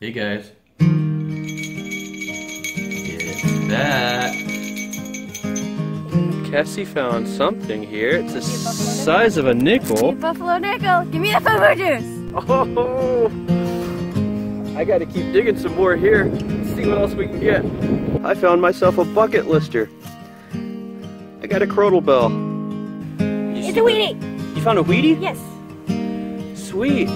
Hey guys. It's back. Cassie found something here. It's the size of a nickel. Buffalo nickel. Give me the football juice. Oh! I gotta keep digging some more here. Let's see what else we can get. I found myself a bucket lister. I got a crotal bell. It's a Wheatie. You found a Wheatie? Yes. Sweet.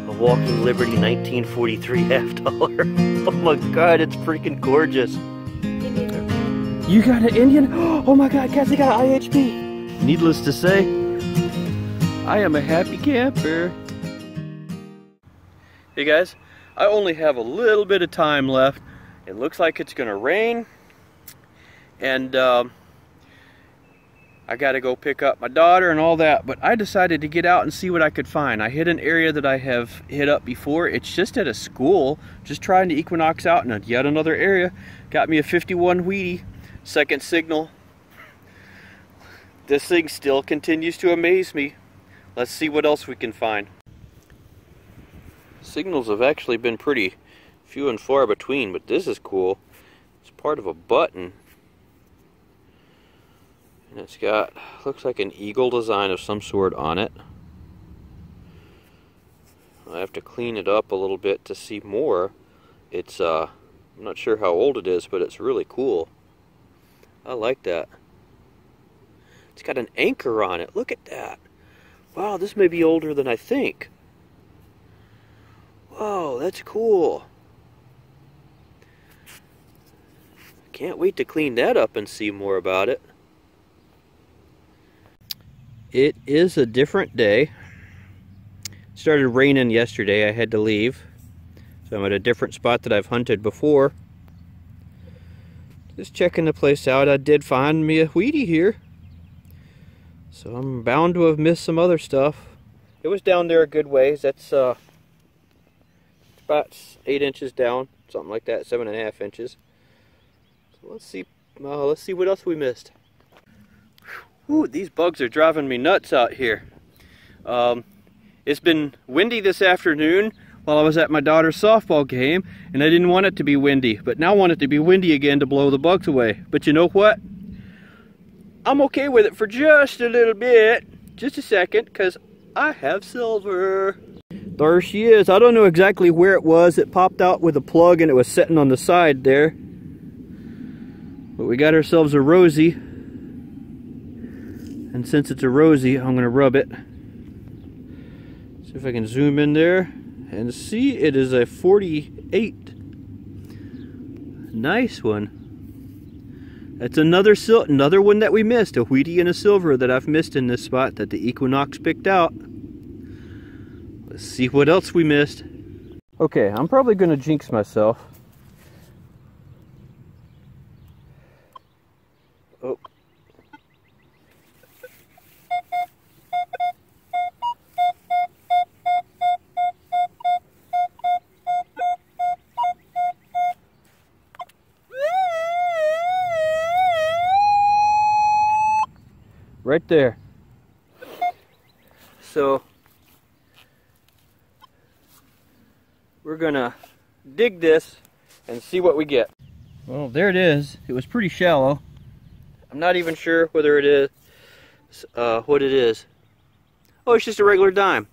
A Walking Liberty 1943 $half. Oh my god, it's freaking gorgeous. You got an Indian? Oh my god, Cassie got an IHP. Needless to say, I am a happy camper. Hey guys, I only have a little bit of time left. It looks like it's gonna rain. And I gotta go pick up my daughter and all that, but I decided to get out and see what I could find. I hit an area that I have hit up before. It's just at a school, just trying to equinox out in yet another area. Got me a 51 Wheatie, second signal. This thing still continues to amaze me. Let's see what else we can find. Signals have actually been pretty few and far between, but this is cool. It's part of a button. And it's got, looks like an eagle design of some sort on it. I have to clean it up a little bit to see more. It's, I'm not sure how old it is, but it's really cool. I like that. It's got an anchor on it. Look at that. Wow, this may be older than I think. Whoa, that's cool. Can't wait to clean that up and see more about it. It is a different day. It started raining yesterday. I had to leave. So I'm at a different spot that I've hunted before. Just checking the place out. I did find me a Wheatie here. So I'm bound to have missed some other stuff. It was down there a good ways. That's about 8 inches down. Something like that. 7.5 inches. So let's see what else we missed. Ooh, these bugs are driving me nuts out here. It's been windy this afternoon while I was at my daughter's softball game, and I didn't want it to be windy, but now I want it to be windy again to blow the bugs away. But you know what? I'm okay with it for just a little bit. Just a second, because I have silver. There she is. I don't know exactly where it was. It popped out with a plug and it was sitting on the side there. But we got ourselves a Rosie. And since it's a Rosie, I'm going to rub it. See if I can zoom in there and see it is a 48. Nice one. That's another one that we missed. A Wheatie and a silver that I've missed in this spot that the Equinox picked out. Let's see what else we missed. Okay, I'm probably going to jinx myself. Oh. Right there. So we're gonna dig this and see what we get. Well, there it is. It was pretty shallow. I'm not even sure whether it is what it is. Oh, it's just a regular dime.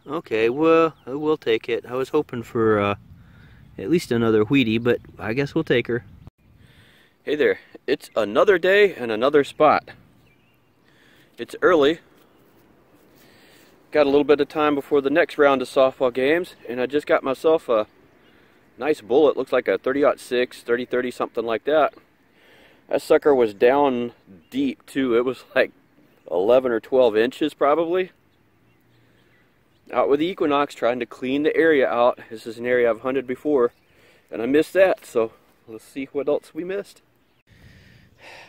Okay, well, we'll take it. I was hoping for at least another Wheatie, but I guess we'll take her. Hey there, it's another day and another spot. It's early. Got a little bit of time before the next round of softball games, and I just got myself a nice bullet. Looks like a 30-06, 30-30, something like that. That sucker was down deep too. It was like 11 or 12 inches probably. Out with the Equinox trying to clean the area out. This is an area I've hunted before, and I missed that, so let's see what else we missed.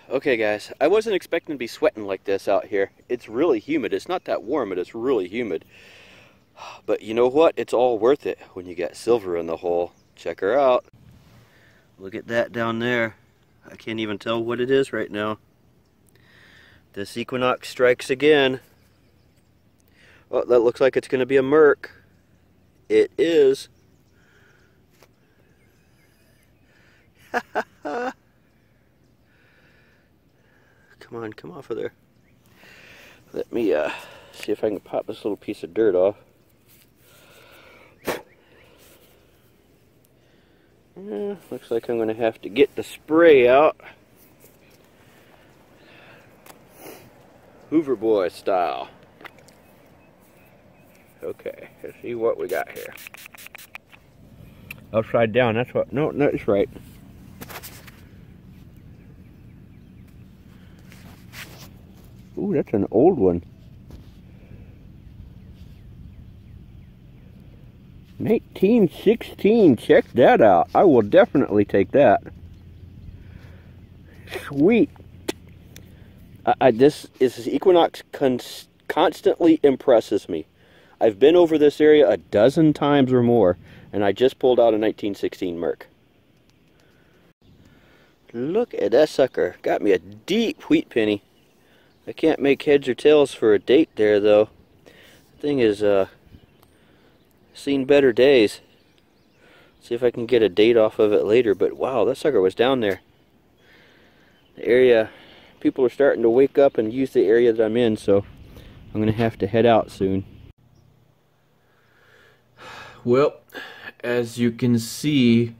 Okay guys, I wasn't expecting to be sweating like this out here. It's really humid. It's not that warm, but it's really humid. But you know what? It's all worth it when you get silver in the hole. Check her out. Look at that down there. I can't even tell what it is right now. This Equinox strikes again. Oh, that looks like it's going to be a Merc. It is. Come on, come off of there. Let me see if I can pop this little piece of dirt off. Looks like I'm going to have to get the spray out. Hoover Boy style. Okay, let's see what we got here. Upside down, that's what, no, that's right. Ooh, that's an old one. 1916, check that out. I will definitely take that. Sweet. This Equinox constantly impresses me. I've been over this area a dozen times or more, and I just pulled out a 1916 Merc. Look at that sucker. Got me a deep wheat penny. I can't make heads or tails for a date there, though. The thing is, seen better days. See if I can get a date off of it later, but wow, that sucker was down there. The area, people are starting to wake up and use the area that I'm in, so I'm going to have to head out soon. Well, as you can see,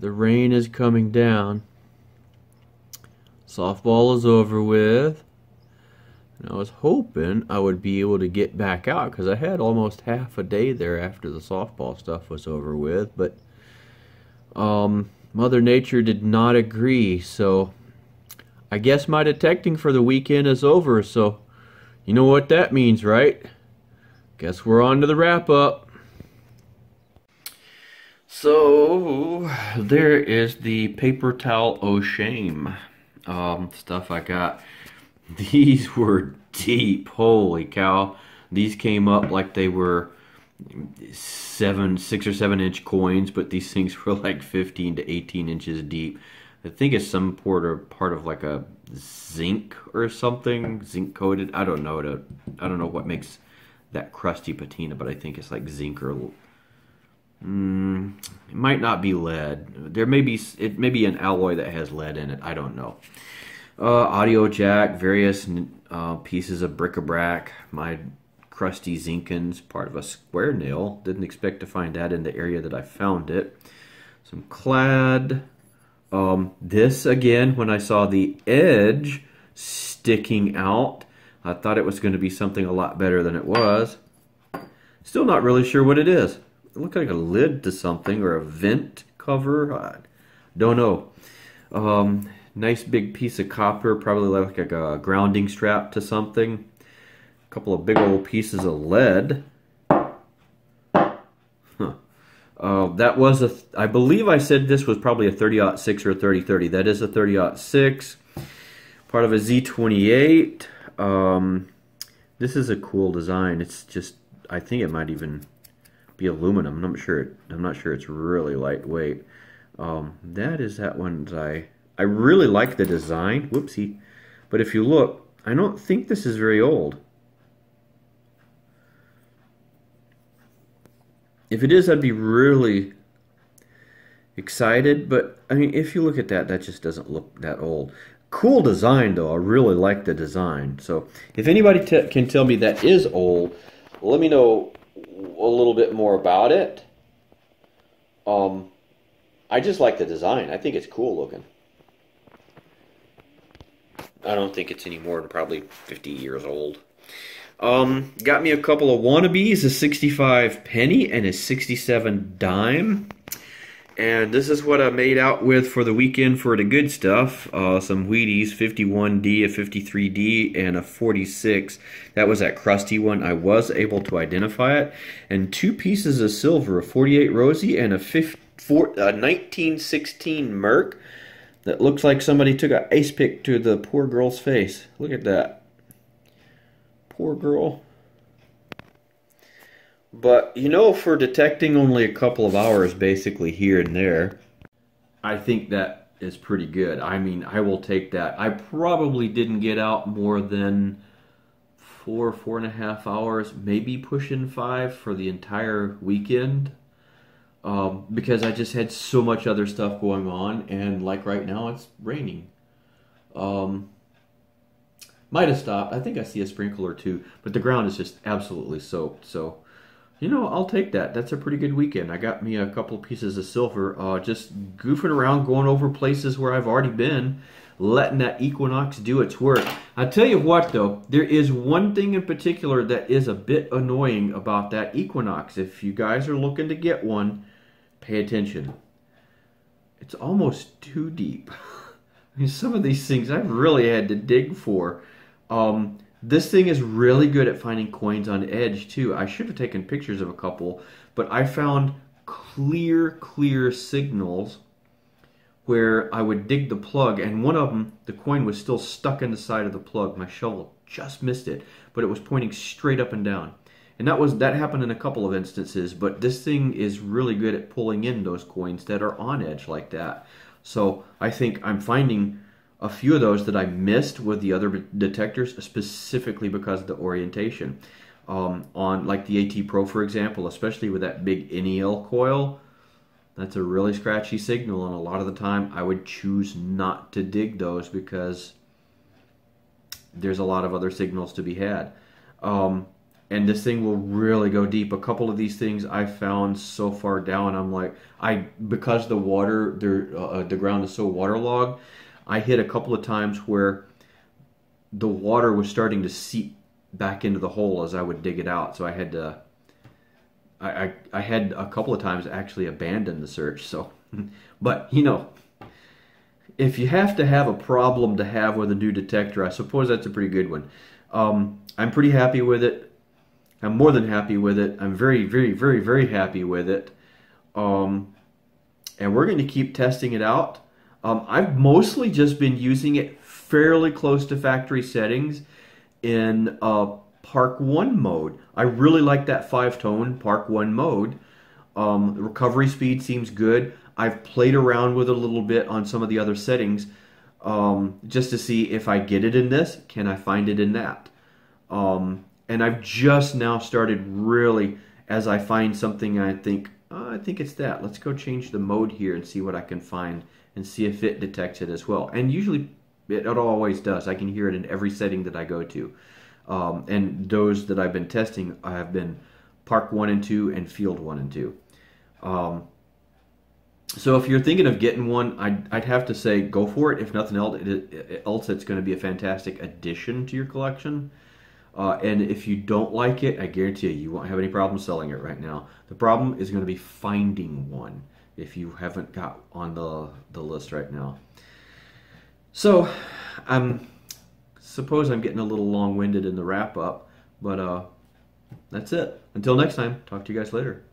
the rain is coming down. Softball is over with. And I was hoping I would be able to get back out because I had almost half a day there after the softball stuff was over with, but Mother Nature did not agree, so I guess my detecting for the weekend is over, so you know what that means, right? Guess we're on to the wrap-up. So there is the paper towel oh shame stuff I got. These were deep, holy cow. These came up like they were 6 or 7 inch coins, but these things were like 15 to 18 inches deep. I think it's some part of like a zinc or something, zinc coated. I don't know what makes that crusty patina, but I think it's like zinc or it might not be lead. It may be an alloy that has lead in it. I don't know. Audio jack, various pieces of bric-a-brac, my crusty Zinkins, part of a square nail. Didn't expect to find that in the area that I found it. Some clad. This again, when I saw the edge sticking out, I thought it was going to be something a lot better than it was. Still not really sure what it is. It looked like a lid to something or a vent cover. I don't know. Nice big piece of copper, probably like a grounding strap to something. A couple of big old pieces of lead. That was I believe I said this was probably a 30-06 or a 30-30. That is a 30-06. Part of a Z28. This is a cool design. It's just, I think it might even be aluminum. I'm not sure it's really lightweight. That is that one that I really like the design. Whoopsie. But if you look, I don't think this is very old. If it is, I'd be really excited. But, I mean, if you look at that, that just doesn't look that old. Cool design, though. I really like the design. So, if anybody can tell me that is old, let me know a little bit more about it. I just like the design. I think it's cool looking. I don't think it's any more than probably 50 years old. Got me a couple of wannabes, a 65 penny and a 67 dime. And this is what I made out with for the weekend for the good stuff. Some Wheaties, 51D, a 53D, and a 46. That was that crusty one. I was able to identify it. And 2 pieces of silver, a 48 Rosie and a 1916 Merc. That looks like somebody took an ice pick to the poor girl's face. Look at that. Poor girl. But, you know, for detecting only a couple of hours basically here and there, I think that is pretty good. I mean, I will take that. I probably didn't get out more than 4.5 hours, maybe pushing 5 for the entire weekend. Because I just had so much other stuff going on, and like right now it's raining. Might have stopped. I think I see a sprinkle or two, but the ground is just absolutely soaked. So, you know, I'll take that. That's a pretty good weekend. I got me a couple pieces of silver, just goofing around, going over places where I've already been, letting that Equinox do its work. I tell you what, though, there is one thing in particular that is a bit annoying about that Equinox. If you guys are looking to get one, pay attention. It's almost too deep. I mean, some of these things I've really had to dig for. This thing is really good at finding coins on edge too. I should have taken pictures of a couple, but I found clear signals where I would dig the plug, and one of them, the coin was still stuck in the side of the plug. My shovel just missed it, but it was pointing straight up and down. And that happened in a couple of instances, but this thing is really good at pulling in those coins that are on edge like that. So I think I'm finding a few of those that I missed with the other detectors, specifically because of the orientation. On like the AT Pro, for example, especially with that big NEL coil, that's a really scratchy signal, and a lot of the time I would choose not to dig those because there's a lot of other signals to be had. And this thing will really go deep. A couple of these things I found so far down, I'm like, because the water, the ground is so waterlogged, I hit a couple of times where the water was starting to seep back into the hole as I would dig it out. So I had to, I had a couple of times actually abandon the search. So, but you know, if you have to have a problem to have with a new detector, I suppose that's a pretty good one. I'm pretty happy with it. I'm more than happy with it. I'm very happy with it. And we're going to keep testing it out. I've mostly just been using it fairly close to factory settings in Park 1 mode. I really like that 5-tone Park 1 mode. The recovery speed seems good. I've played around with it a little bit on some of the other settings just to see if I get it in this, can I find it in that? And I've just now started really, as I find something I think, oh, I think it's that. Let's go change the mode here and see what I can find and see if it detects it as well. And usually it always does. I can hear it in every setting that I go to. And those that I've been testing have been Park 1 and 2 and Field 1 and 2. So if you're thinking of getting one, I'd have to say go for it. If nothing else, it's going to be a fantastic addition to your collection. And if you don't like it, I guarantee you won't have any problem selling it right now. The problem is going to be finding one if you haven't got on the list right now. So, suppose I'm getting a little long-winded in the wrap-up, but that's it. Until next time, talk to you guys later.